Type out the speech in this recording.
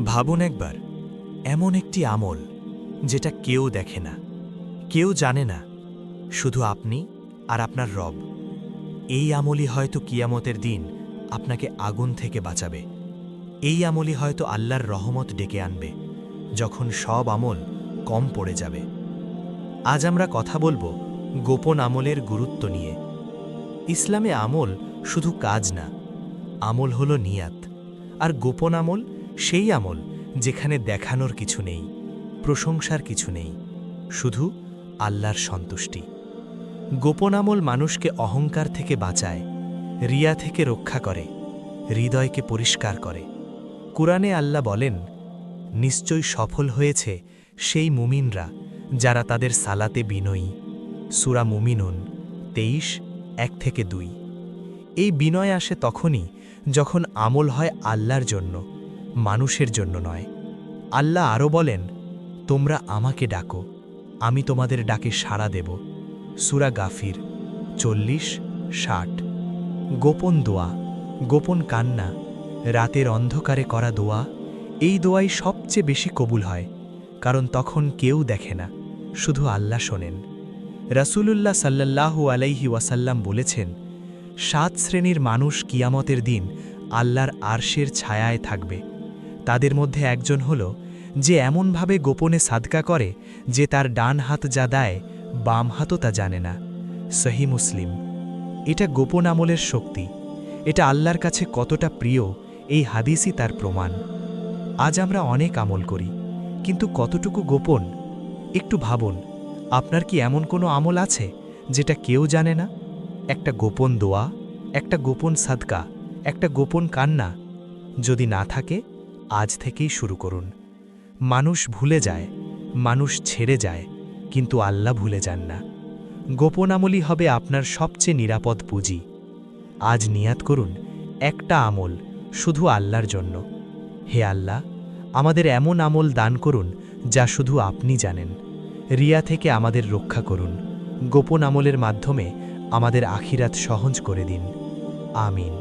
ভাবুন একবার, এমন একটি আমল যেটা কেউ দেখে না, কেউ জানে না, শুধু আপনি আর আপনার রব। এই আমলই হয়তো কিয়ামতের দিন আপনাকে আগুন থেকে বাঁচাবে। এই আমলই হয়তো আল্লাহর রহমত ডেকে আনবে, যখন সব আমল কম পড়ে যাবে। আজ আমরা কথা বলবো গোপন আমলের গুরুত্ব নিয়ে। ইসলামে আমল শুধু কাজ না, আমল হলো নিয়াত। আর গোপন আমল সেই আমল যেখানে দেখানোর কিছু নেই, প্রশংসার কিছু নেই, শুধু আল্লাহর সন্তুষ্টি। গোপন আমল মানুষকে অহংকার থেকে বাঁচায়, রিয়া থেকে রক্ষা করে, হৃদয়কে পরিষ্কার করে। কুরআনে আল্লাহ বলেন, নিশ্চয়ই সফল হয়েছে সেই মুমিনরা যারা তাদের সালাতে বিনয়ী। সূরা মুমিনুন 23:1-2। এই বিনয় আসে তখনই যখন আমল হয় আল্লাহর জন্য, মানুষের জন্য নয়। আল্লাহ আরও বলেন, তোমরা আমাকে ডাকো, আমি তোমাদের ডাকে সাড়া দেব। সূরা গাফির 40-60। গোপন দোয়া, গোপন কান্না, রাতের অন্ধকারে করা দোয়া, এই দোয়াই সবচেয়ে বেশি কবুল হয়, কারণ তখন কেউ দেখে না, শুধু আল্লাহ শোনেন। রাসূলুল্লাহ সাল্লাল্লাহু আলাইহি ওয়াসাল্লাম বলেছেন, 7 শ্রেণীর মানুষ কিয়ামতের দিন আল্লাহর আরশের ছায়ায় থাকবে। তাদের মধ্যে একজন হল যে এমনভাবে গোপনে সাদকা করে যে তার ডান হাত যা দেয় বাম হাতও তা জানে না। সহিহ মুসলিম। এটা গোপন আমলের শক্তি, এটা আল্লাহর কাছে কতটা প্রিয় এই হাদিসই তার প্রমাণ। আজ আমরা অনেক আমল করি, কিন্তু কতটুকু গোপন? একটু ভাবুন, আপনার কি এমন কোনো আমল আছে যেটা কেউ জানে না? একটা গোপন দোয়া, একটা গোপন সাদকা, একটা গোপন কান্না? যদি না থাকে, আজ থেকেই শুরু করুন। মানুষ ভুলে যায়, মানুষ ছেড়ে যায়, কিন্তু আল্লাহ ভুলে যান না। গোপন আমলই হবে আপনার সবচেয়ে নিরাপদ পুঁজি। আজ নিয়াত করুন, একটা আমল শুধু আল্লাহর জন্য। হে আল্লাহ, আমাদের এমন আমল দান করুন যা শুধু আপনি জানেন। রিয়া থেকে আমাদের রক্ষা করুন। গোপন আমলের মাধ্যমে আমাদের আখিরাত সহজ করে দিন। আমিন।